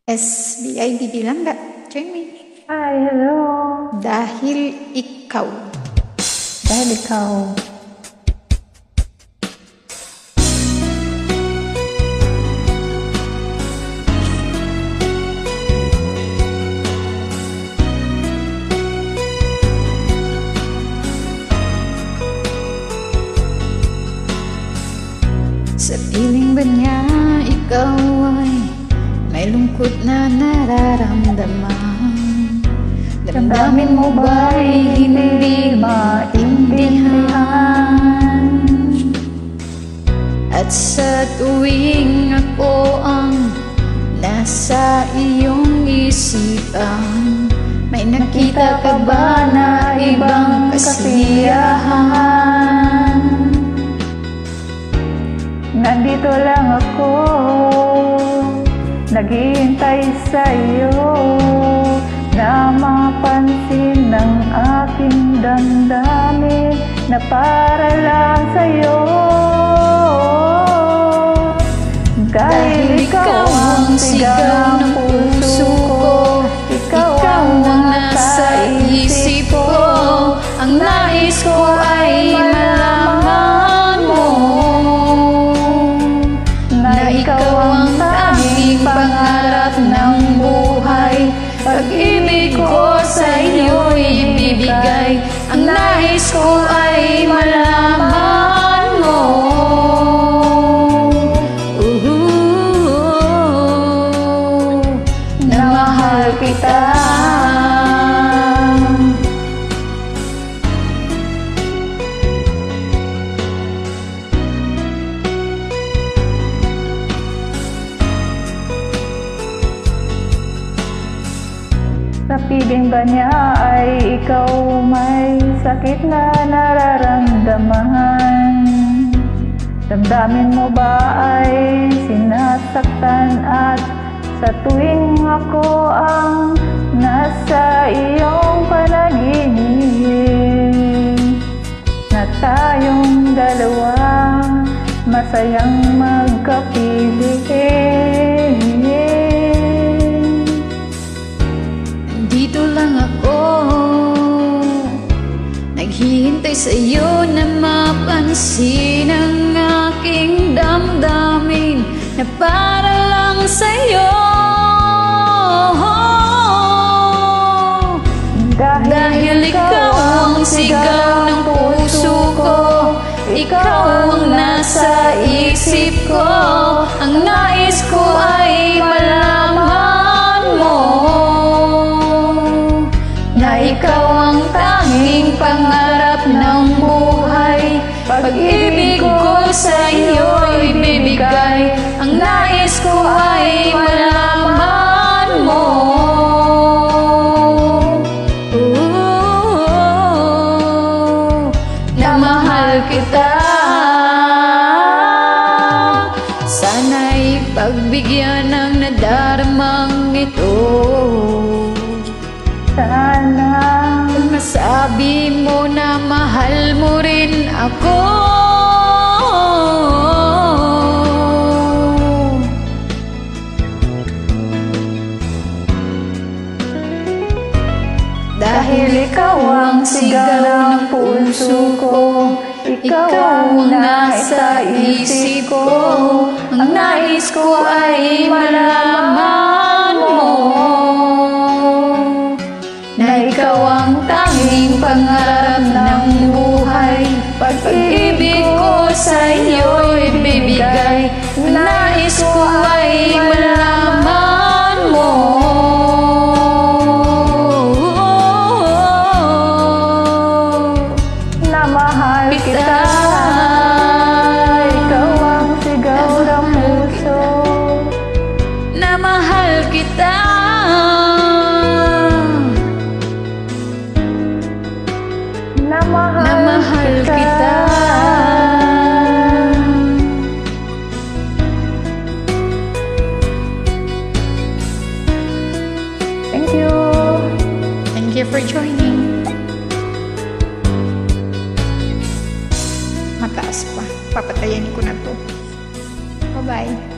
SBI bilang nggak? Join me. Hi, hello. Dahil ikaw. Dahil ikaw. Sa piling ba niya ikaw ay may lungkot na nararamdaman? Damdamin mo ba'y hindi maintindihan? At sa tuwing ako ang nasa iyong isipan, may nakita ka ba na ibang kasiyahan? Nandito lang ako, naghihintay sa iyo, na mapansin ng aking damdamin na para lang sa iyo. Dahil ikaw ang sigaw ng puso ko, ikaw ang nasa isip ko, ang nais ko ay malaman mo na ikaw ang tanging pangarap ng buhay. Pag-ibig ko sa iyo'y ibibigay, ang nais ko ay malaman mo na mahal kita. Sa piling ba niya ay ikaw may sakit na nararamdaman? Damdamin mo ba ay sinasaktan? At sa tuwing ako ang nasa iyong panaginip, na tayong dalawa masayang magkapiling, dito lang ako, naghihintay sa iyo na mapansin ang aking damdamin na para lang sa iyo. Dahil ikaw ang sigaw ng puso ko, ikaw ang nasa isip ko, ang nais ko ay malaman mo na ikaw ang tanging pangarap ng buhay. Pag-ibig ko sa iyo'y ibibigay, ang nais ko ay malaman mo na mahal kita. Sana'y pagbigyan ng nadaramang ito. Sana masabi mo na mahal mo rin ako. dahil ikaw ang sigaw ng puso ko, ikaw ang nasa isip ko, ang nais ko ay malaman mo na ikaw ang tanging pangarap ng buhay. Pag-ibig ko sa iyo'y ibibigay, nais ko ay malaman mo na mahal kita. Ikaw ang sigaw ng puso, na mahal kita. na mahal kita. Thank you. Thank you for joining. Mataas pa. Papatayin ko na to. Bye-bye.